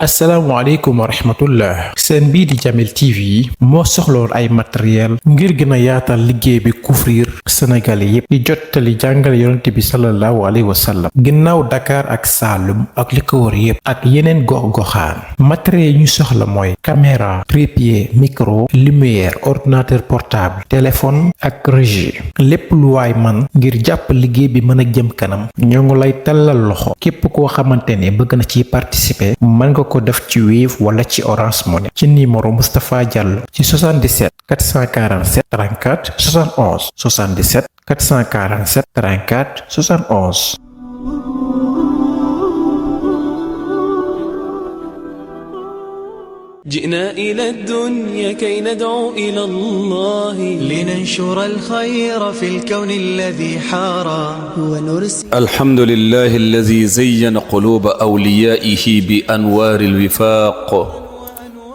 asalaamaaleykum wa rahmatullah seen bii di Jamil TV moo soxloon ay matériel ngir gën a yaatal liggéey bi couvrir Sénégal yépp di jottali jàngale yonent bi sallallahu alayhi wa sallam ginnaaw Dakar ak Saalum ak li ko wër yépp ak yeneen gox-goxaan matériel yi ñu soxla mooy caméra trépied micro lumière ordinateur portable téléphone ak régie lépp lu waay man ngir jàpp liggéey bi mën a jëm kanam ñoo ngi lay tallal loxo képp koo xamante ne bëgg na ci participer mën nga ko def ci Wave wala ci Orange Money ci numéro Moustapha Diallo ci 77 447 34 71 77 447 34 71. جئنا إلى الدنيا كي ندعو إلى الله لننشر الخير في الكون الذي حارى ونرسل. الحمد لله الذي زين قلوب أوليائه بأنوار الوفاق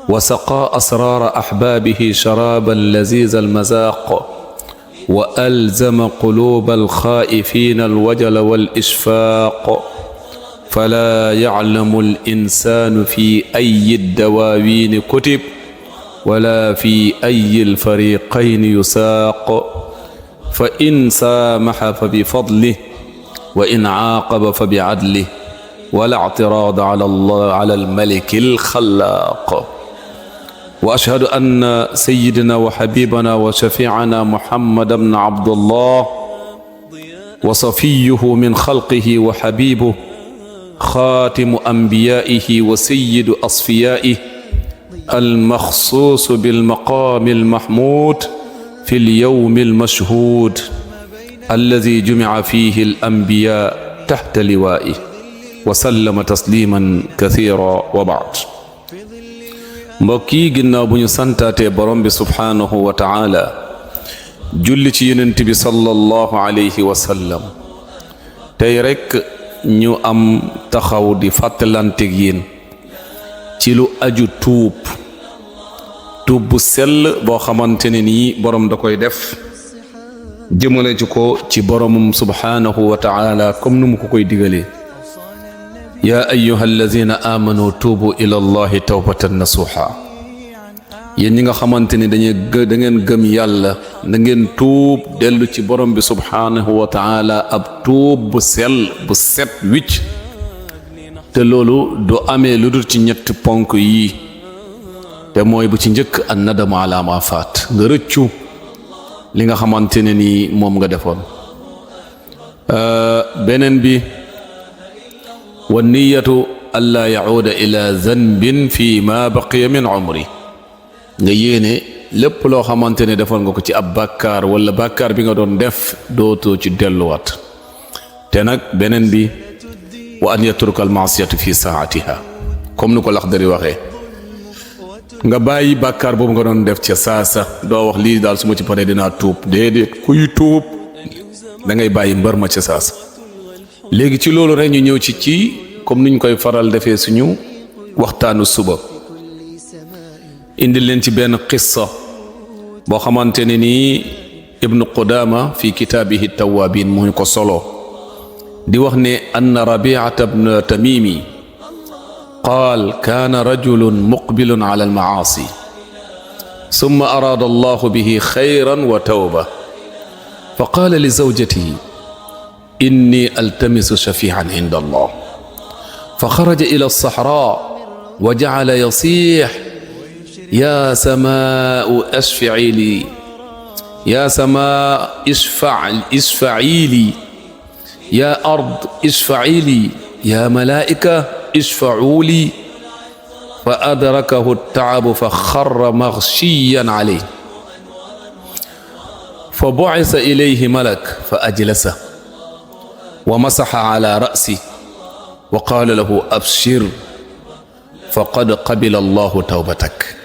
وسقى أسرار أحبابه شرابا لذيذ المذاق وألزم قلوب الخائفين الوجل والإشفاق فلا يعلم الإنسان في أي الدواوين كتب ولا في أي الفريقين يساق فإن سامح فبفضله وإن عاقب فبعدله ولا اعتراض على الله على الملك الخلاق وأشهد أن سيدنا وحبيبنا وشفيعنا محمد بن عبد الله وصفيه من خلقه وحبيبه خاتم أنبيائه وسيد أصفيائه المخصوص بالمقام المحمود في اليوم المشهود الذي جمع فيه الأنبياء تحت لوائه وسلم تسليما كثيرا وبعد mbokki ginnaaw bu ñu santaatee borom bi subhaanahu wa taala julli ci yonent bi sallallahu alayhi wa sallam tey rekk ñu am taxaw di fàttalanteeg yéen ci lu aju tuub bu sell boo xamante ne nii borom da koy def jëmale ci ko ci boromum subhaanahu wa taala comme nu mu ko koy digalee yaa ayyuha allazina amanu tuubu ila allahi tawbatan nasuha yéen ñi nga xamante ni da ngeen gëm yàlla da ngeen tuub dellu ci borom bi subhaanahu wa taala ab tuub bu sell bu set wicc te loolu du amee lu dul ci ñetti ponk yii te mooy bu ci njëkk an nadamu ala ma faat nga rëccu li nga xamante ne ni moom nga defoon beneen bi wa niyatu alla yauda ila zanbin fi ma baqiya min umri nga yéene lépp loo xamante ne defoon nga ko ci ab bàkkaar wala bàkkaar bi nga doon def dootoo ci delluwaat te nag beneen bi wa an yatruka al maasiyatu fi saatiha comme ni ko Laxdari waxee nga bàyyi bàkkaar boobu nga doon def ca saasa doo wax lii daal su ma ci paree dinaa tuub déedéet kuy tuub da ngay bàyyi mbër ma ca saasa léegi ci loolu rek ñu ñëw ci comme niñ koy faral defee suñu waxtaanu suba indi leen ci benn qissa boo xamante ne nii ibnu Qudaama fi kitaabihi tawaabiin mu ko solo di wax ne anna Rabi'ata bna Tamimi qaal kaana rajulun muqbilun ala almacaasi summa araada allahu bihi xayran wa tawba fa qaala li zawjatihi inni altamisu shafiican inda allah fa xaraja ila alsaxraa wa jacala yasiix يا سماء اشفعي لي يا سماء اشفعي لي يا أرض اشفعي لي يا ملائكة اشفعوا لي فأدركه التعب فخر مغشيا عليه فبعث إليه ملك فأجلسه ومسح على رأسه وقال له أبشر فقد قبل الله توبتك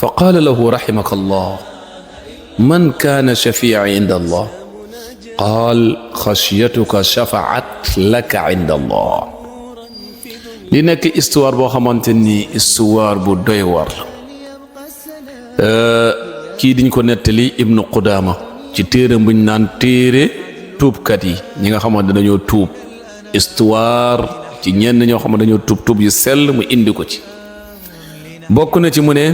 فقال له رحمك الله من كان شفيعي عند الله قال خشيتك شفعت لك عند الله li nekk histoire boo xamante ni histoire bu doy war kii diñ ko nettali ibnu Qudaama ci téere buñ naan téere tuubkat yi ñi nga xamante dañoo tuub histoire ci ñenn ñoo xam ne dañoo tub yu sell mu indi ko ci bokk na ci mu ne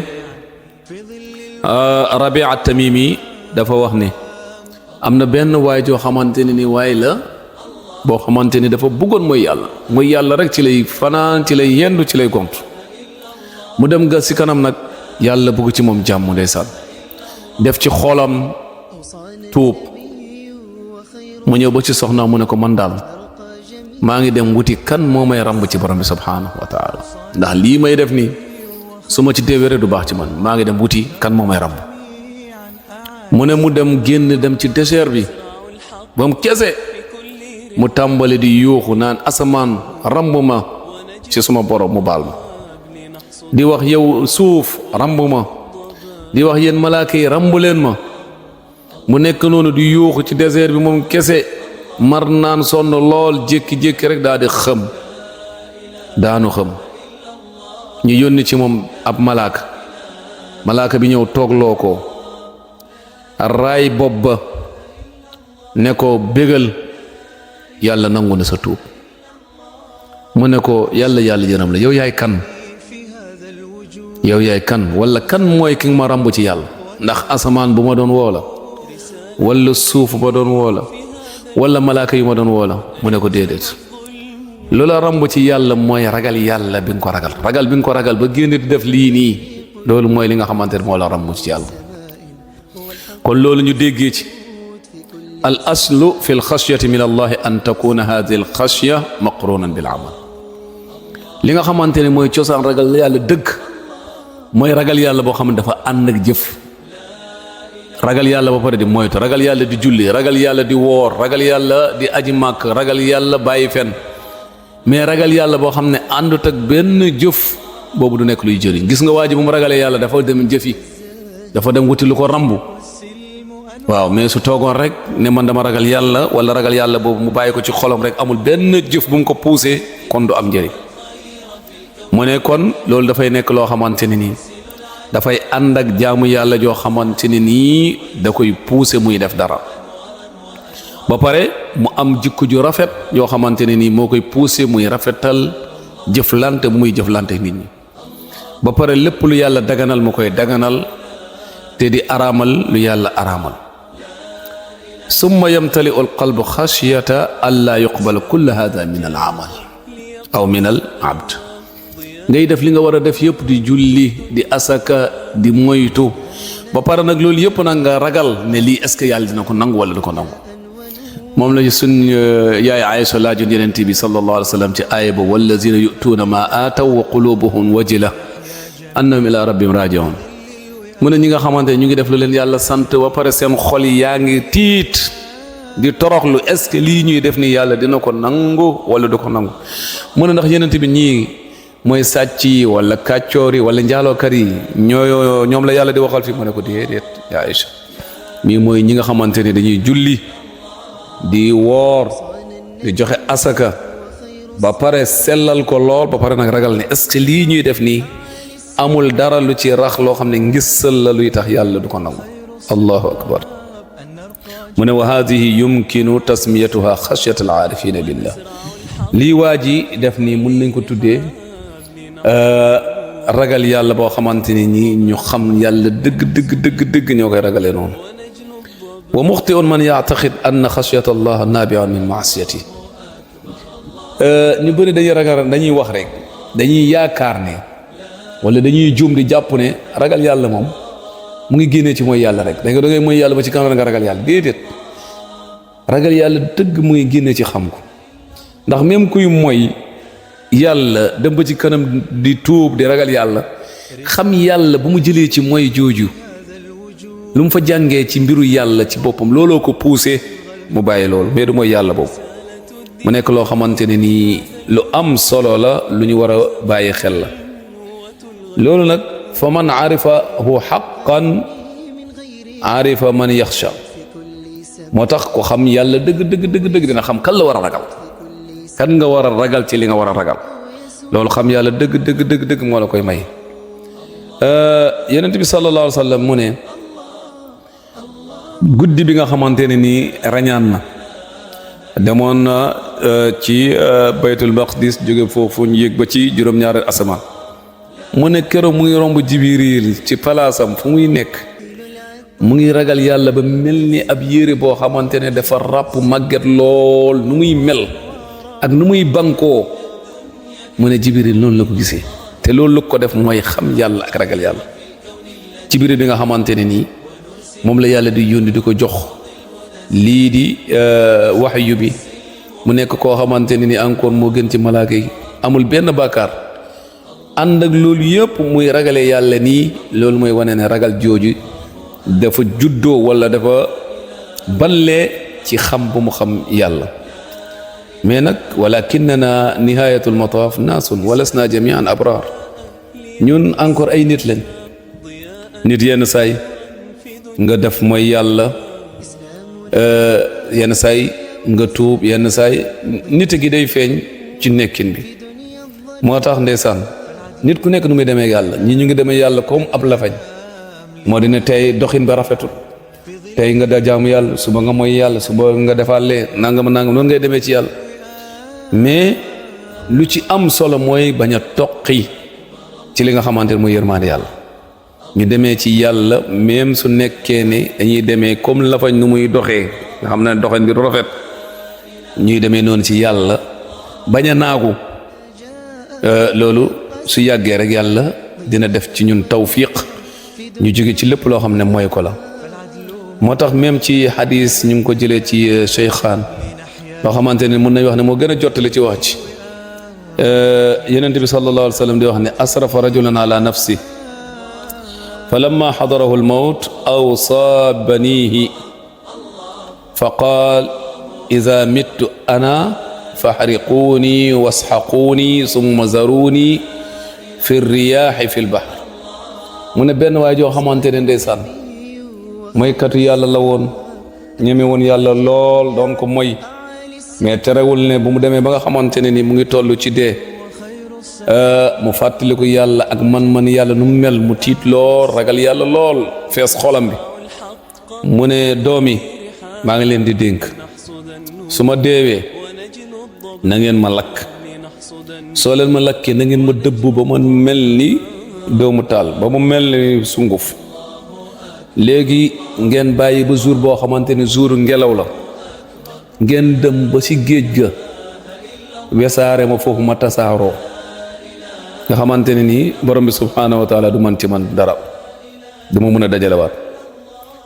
Rabi' at-Tamimi dafa wax ne am na benn waay joo xamante ne ni waay la boo xamante ni dafa bëggoon mooy yàlla rek ci lay fanaan ci lay yendu ci lay gont mu dem ga si kanam nag yàlla bëgg ci moom jàmm ndeysaan def ci xolam tuub mu ñëw ba ci soxna mu ne ko man daal maa ngi dem wuti kan moo may ramb ci borom bi subhanahu wa taala ndax lii may def nii su ma ci déwére du baax ci man maa ngi dem wuti kan moo may ramb mu ne mu dem génn dem ci désert bi ba mu kese mu tàmbali di yuuxu naan asamaan ramb ma ci suma borom mu baal ma di wax yow suuf ramb ma di wax yéen malaaka yi rambu leen ma mu nekk noonu di yuuxu ci désert bi moom kese mar naan sonn lool jékki-jékki rek daal di daanu xëm ñu yónni ci moom ab malaaka bi ñëw toogloo ko raay bopp ba ne ko bégal yàlla nangu na sa tuub mu ne ko yàlla jëram la yow yaay kan wala kan mooy ki ma rambu ci yàlla ndax asamaan bu ma doon woola wala suuf ba doon woola wala malaaka yu ma doon woola mu ne ko déedéet loola rambu ci yàlla mooy ragal yàlla bi nga ko ragal bi nga ko ragal ba génn di def lii nii loolu mooy li nga xamante ne moo la rambu ci yàlla kon loolu ñu déggee ci al aslu fi l xashyati min allahi an takuna hadihi al xashya maqrunan bil amal li nga xamante ne mooy cosaan ragal yàlla dëgg mooy ragal yàlla boo xam ne dafa ànd ak jëf ragal yàlla ba pare di moytu ragal yàlla di julli ragal yàlla di woor ragal yàlla di aji màkk ragal yàlla bàyyi fen mais ragal yàlla boo xam ne àndut ak benn jëf boobu du nekk luy jëriñ gis nga waa ji bu mu ragalee yàlla dafa dem jëfi dafa dem wuti lu ko rambu waaw mais su toogoon rek ne man dama ragal yàlla wala ragal yàlla boobu mu bàyyi ko ci xolam rek amul benn jëf bu mu ko poussé kon du am njëriñ mu ne kon loolu dafay nekk loo xamante ne nii dafay ànd ak jaamu yàlla joo xamante ne nii da koy poussé muy def dara ba pare mu am jikko ju rafet yoo xamante ne nii moo koy poussé muy rafetal jëflante bu muy jëflante nit ñi ba pare lépp lu yàlla daganal mu koy daganal te di araamal lu yàlla araamal summa yamtali al qalbu xashyata alla yuqbal kull hada min al amal aw min al abd ngay def li nga war a def yëpp di julli di asaka di moytu ba pare nag loolu yëpp nag nga ragal ne lii est-ce que yàlla dina ko nangu wala du ko nangu moom la suñ yaay Aïcha laajoon Yonent bi sallallahu alayhi wa sallam ci aaya ba wallazina yu'tuuna ma aataw wa qulubuhum wajila annahum ila rabbihim raaji'uun mu ne ñi nga xamante ne ñu ngi def lu leen yàlla sant ba pare seen xol yi yaa ngi tiit di toroxlu est-ce que lii ñuy def ni yàlla dina ko nangu wala du ko nangu mu ne ndax Yonent bi ñii mooy sàcc yi wala kàccoor yi wala njaalookat yi ñoom la yàlla di waxal fi mu ne ko déedéet yaa Aïcha mii mooy ñi nga xamante ne dañuy julli di woor di joxe asaka ba pare sellal ko lool ba pare nag ragal ne est-ce que lii ñuy def nii amul dara lu ci rax loo xam ne ngisal la luy tax yàlla du ko nangu allahu akbar mu ne wa hadihi yumkinu tasmiyatuha xashyat al aarifina billah lii waa ji def nii mun nañ ko tuddee ragal yàlla boo xamante ni ñi ñu xam yàlla dëgg ñoo koy ragalee noonu wa muxtiun man yaataqid anna xashyata allah naabian min maasiyati ñu bëri dañuy wax rek dañuy yaakaar ne wala dañuy juum di jàpp ne ragal yàlla moom mu ngi génnee ci mooy yàlla rek da ngay mooy yàlla ba ci kanam nga ragal yàlla déedéet ragal yàlla dëgg mu ngi génnee ci xam ko ndax même kuy mooy yàlla dem ba ci kanam di tuub di ragal yàlla xam yàlla bu mu jëlee ci mooy jooju lu mu fa jàngee ci mbiru yàlla ci boppam looloo ko poussé mu bàyyi loolu mais du mooy yàlla boobu mu nekk loo xamante ne nii lu am solo la lu ñu war a bàyyi xel la loolu nag fa man arifahu xaqan arifa man yaxsha moo tax ko xam yàlla dëgg dina xam kan la war a ragal kan nga war a ragal ci li nga war a ragal loolu xam yàlla dëgg moo la koy may yonent bi sallallahu alayhi wa sallam mu ne guddi bi nga xamante ne nii rañaan na demoon na ci baytul maqdis jóge foofu ñu yéeg ba ci juróom-ñaari asamaan mu ne keroog mu ngi romb Jibril ci palaasam fu muy nekk mu ngi ragal yàlla ba mel ni ab yére boo xamante ne dafa ràpp màgget lool nu muy mel ak nu muy bankoo mu ne Jibril noonu la ko gisee te loolu lu ko def mooy xam yàlla ak ragal yàlla. Jibril bi nga xamante ne nii moom la yàlla di yónni di ko jox lii di waxyu bi mu nekk koo xamante ne ni encore moo gën ci malaaka yi amul benn bàkkaar ànd ak loolu yëpp muy ragale yàlla nii loolu mooy wane ne ragal jooju dafa juddoo wala dafa ballee ci xam bu mu xam yàlla. mais nag walakinna nihayatul mataaf naasun walasna jamian abrar ñun encore ay nit lañ. nit yenn saay nga def mooy yàlla yenn saay nga tuub yenn saay nit gi day feeñ ci nekkin bi moo tax ndeysaan nit ku nekk nu muy demee yàlla ñi ñu ngi demee yàlla comme ab lafañ moo di ne tey doxin ba rafetul tey nga da jaamu yàlla suba nga mooy yàlla suba nga defalee nangam noonu ngay demee ci yàlla mais lu ci am solo mooy bañ a toqi ci li nga xamante ne mooy yërmaande yàlla ñu demee ci yàlla même su nekkee ne dañuy demee comme lafañ nu muy doxee nga xam ne doxin bi rafet ñuy demee noonu ci yàlla bañ a naagu loolu su yàggee rek yàlla dina def ci ñun tawfiq ñu jóge ci lépp loo xam ne mooy ko la moo tax même ci hadis ñu ngi ko jëlee ci Cheikhaan loo xamante ne mën nañ wax ne moo gën a jottali ci wax ci Yonent bi sallallahu alayhi wa sallam di wax ne asrafa rajulun ala nafsi falamma xadarahu almawt awsaa baniihi fa qaal ida mittu ana faxriquuni wasxaquuni summa zaruuni fi riyaaxi fi lbahr mu ne benn waay joo xamante ne ndeysaan mooy katu yàlla la woon ñeme woon yàlla lool doon ko moy mais terewul ne bu mu demee ba nga xamante ne ni mu ngi toll ci dee mu fàttaliku yàlla ak man yàlla nu mu mel mu tiit lool ragal yàlla lool fees xolam bi mu ne doomi maa ngi leen di dénk su ma deewee na ngeen ma lakk soo leen ma lakkee na ngeen ma dëbb ba ma mel ni doomu taal ba mu mel ni sunguf léegi ngeen bàyyi ba jour boo xamante ne jour ngelaw la ngeen dem ba ci géej ga wesaare ma foofu ma tasaaroo nga xamante ne nii borom bi subhaanahu wa taala du man ci man dara dama mën a dajalewaat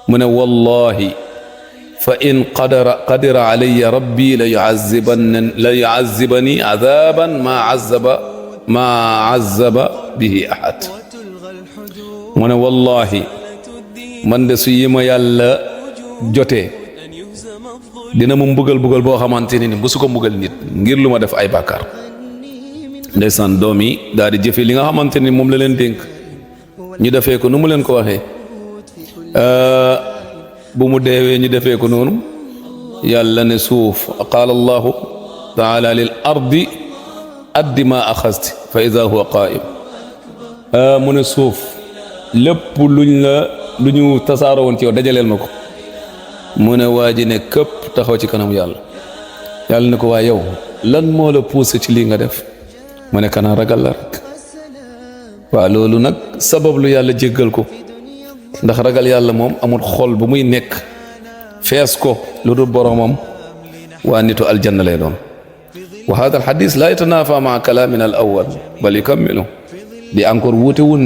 mu ne wallahi fa in qadira alayya rabbi la yu'azzibani azaban ma azzaba bihi ahad mu ne wallahi man de su yi ma yàlla jotee dina mu mbugal boo xamante ne ni bu su ko mbugal nit ngir lu ma def ay bàkkaar ndeysaan doom yi daal di jëfe li nga xamante ni moom la leen dénk ñu defee ko nu mu leen ko waxee bu mu deewee ñu defee ko noonu yàlla ne suuf qaala allahu taala lil ardi addi ma axasti fa ida huwa qaim mu ne suuf lépp lu ñu tasaaroo woon ci yow dajaleel ma ko mu ne waa ji ne këpp taxaw ci kanam yàlla ne ko waa yow lan moo la poussé ci lii nga def mu ne kanaa ragal la rek waaw loolu nag sabab lu yàlla jéggal ko ndax ragal yàlla moom amul xol bu muy nekk fees ko lu dul boromam waa nitu aljanna lay doon wa hada al hadis la yatanafa maa kalaamin al awal bal yukammilu di encore wuute wun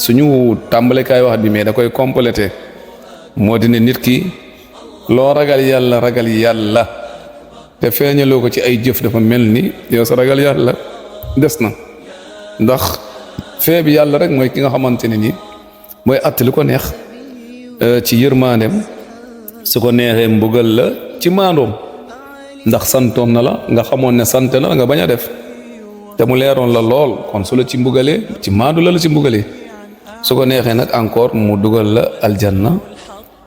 suñu tàmbalekaay wax bi mais da koy complété moo di ne nit ki loo ragal yàlla te feeñaloo ko ci ay jëf dafa mel ni yow sa ragal yàlla des na ndax fee bi yàlla rek mooy ki nga xamante ne nii mooy att li ko neex ci yërmaandeem su ko neexee mbugal la ci maandoom ndax santoon na la nga xamoon ne sant na nga bañ a def te mu leeroon la lool kon su la ci mbugalee ci maandu la ci mbugalee su ko neexee nag encore mu dugal la aljanna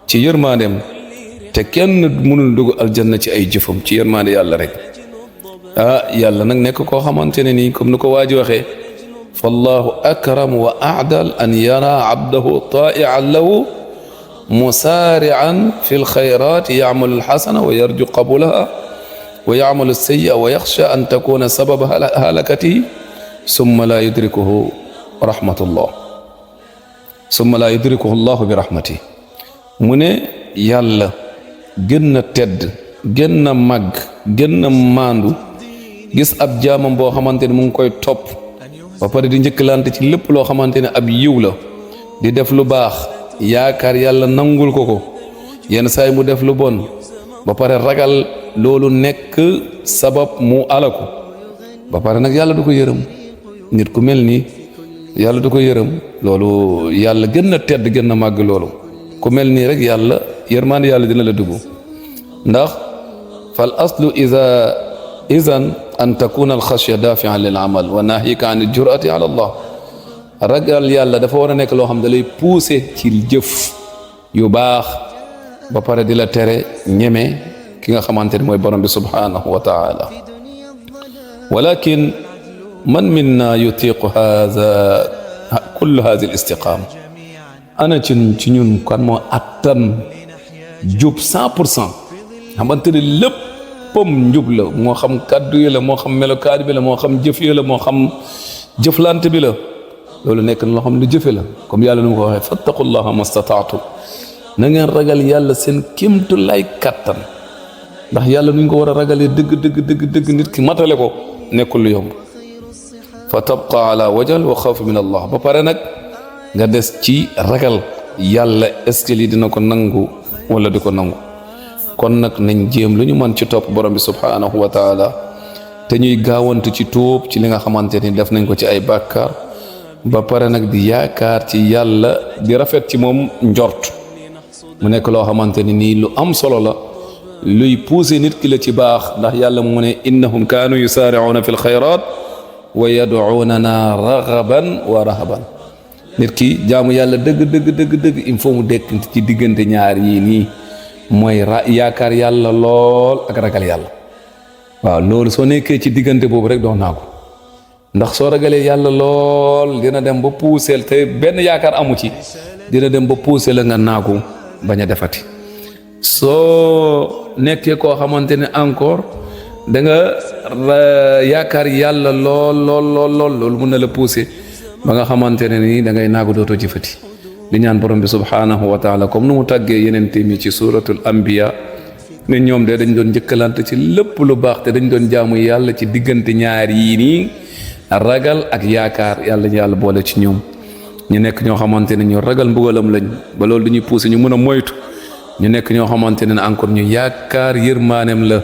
ci yërmaandeem te kenn mënul dugg aljanna ci ay jëfam ci yërmaande yàlla rek yàlla nag nekk koo xamante ne nii comme ni ko waaji waxee fallahu akram wa a'dal an yara abdahu ta'i'an lahu musaari'an fi lxayrat ya'malu alxasana wa yarju qabulaha wa ya'malu sayyi'a wa yaxsha an takuna sababa halakatihi summa la yudrikuhu rahmatullah summa la yudrikuhu llahu bi rahmatihi mu ne yàlla gën na tedd gën na màgg gën na maandu gis ab jaamam boo xamante ne mu ngi koy topp ba pare di njëkkalante ci lépp loo xamante ne ab yiw la di def lu baax yaakaar yàlla nangul ko yenn saay mu def lu bon ba pare ragal loolu nekk sabab mu alaku ba pare nag yàlla du ko yërëm nit ku mel nii yàlla du ko yërëm loolu yàlla gën na tedd gën na màgg loolu ku mel nii rek yàlla yërmaande yàlla dina la dugg ndax fal aslu izan an takuna al xashya dafian lil amal wa nahika an al jurati ala allah ragal yàlla dafa war a nekk loo xam da lay pousser ci jëf yu baax ba pare di la tere ñeme ki nga xamante ne mooy borom bi subhanahu wa taala walakin man minna yutiqu kullu hadhihi al istiqama ana ci ñun kan moo attan jub 100% xamante ne léppam njub la moo xam kàddu yi la moo xam melokaat bi la moo xam jëf yi la moo xam jëflante bi la loolu nekk na loo xam ne jëfe la comme yàlla nu mu ko waxee fattaqullaha mastataatu na ngeen ragal yàlla seen kémtu lay kattan ndax yàlla nuñ ko war a ragalee dëgg nit ki matale ko nekkul lu yomb fa tabqa ala wajal wa xawf min allah ba pare nag nga des ci ragal yàlla est-ce que lii dina ko nangu wala di ko nangu kon nag nañ jéem lu ñu mën ci topp borom bi subhanahu wa taala te ñuy gaawantu ci tuub ci li nga xamante ni def nañ ko ci ay bàkkaar ba pare nag di yaakaar ci yàlla di rafet ci moom njort mu nekk loo xamante ni nii lu am solo la luy pousser nit ki la ci baax ndax yàlla mu ne innahum kaanu yusaari'uuna fi lxayrat wa yad'uunana raghaban wa rahaban nit ki jaamu yàlla dëgg il faut mu dekk ci diggante ñaar yii nii mooy yaakaar yàlla lool ak ragal yàlla waaw loolu soo nekkee ci diggante boobu rek doo naagu ndax soo ragalee yàlla lool dina dem ba puuseel te benn yaakaar amu ci dina dem ba puuseel la nga naagu bañ a defati soo nekkee koo xamante ne encore da nga yaakaar yàlla lool loolu mën na la puuse ba nga xamante ne nii da ngay naagu dootoo jëfati di ñaan borom bi subhanahu wa taala comme nu mu tàggee yeneen téemi ci suratul anbiya ne ñoom de dañ doon njëkkalante ci lépp lu baax te dañ doon jaamu yàlla ci diggante ñaar yii nii ragal ak yaakaar yàlla boole ci ñoom ñu nekk ñoo xamante ne ñu ragal mbugalam lañ ba loolu dañuy poussé ñu mën a moytu ñu nekk ñoo xamante ne encore ñu yaakaar yërmaaneem la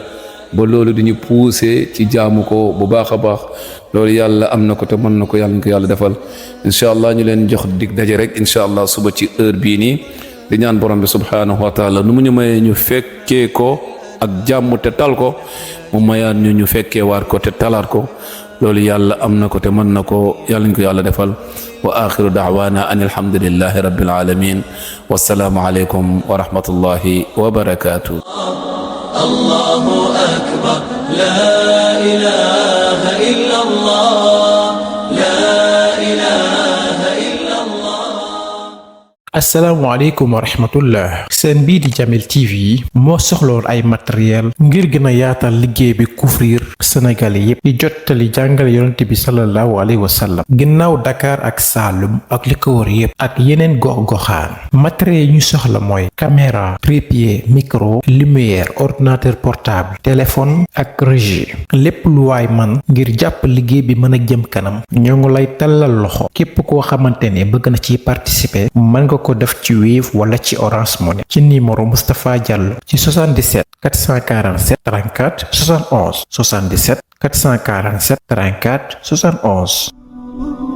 ba loolu dañuy poussé ci jaamu ko bu baax a baax loolu yàlla am na ko te mën na ko yàlla ñu ko yàlla defal incha allah ñu leen jox dig daje rek incha allah suba ci heure bii nii di ñaan borom bi subhanahu wa taala nu mu ñu mayee ñu fekkee ko ak jàmm te tal ko mu mayaat ñu fekkee waat ko te talaat ko loolu yàlla am na ko te mën na ko yàlla ñu ko yàlla defal wa axiru da'wana an alhamdulillahi rabbil alamin wassalaamu alaykum wa rahmatullahi wa barakatuh الله أكبر لا إله إلا الله لا إله إلا الله asalaamaaleykum wa rahmatullah seen bii di Jamil TV moo soxloon ay matériel ngir gën a yaatal liggéey bi couvrir Sénégal yépp di jottali jàngale yonent bi sallallahu alayhi wa sallam ginnaaw Dakar ak Saalum ak li ko wër yépp ak yeneen gox-goxaan matériel yi ñu soxla mooy caméra trépied micro lumière ordinateur portable téléphone ak régie lépp lu waay man ngir jàpp liggéey bi mën a jëm kanam ñoo ngi lay tallal loxo képp koo xamante ne bëgg na ci participer mën nga ko def ci Wave wala ci Orange Money ci numéro Moustapha Diallo ci 77 447 34 71 77 447 34 71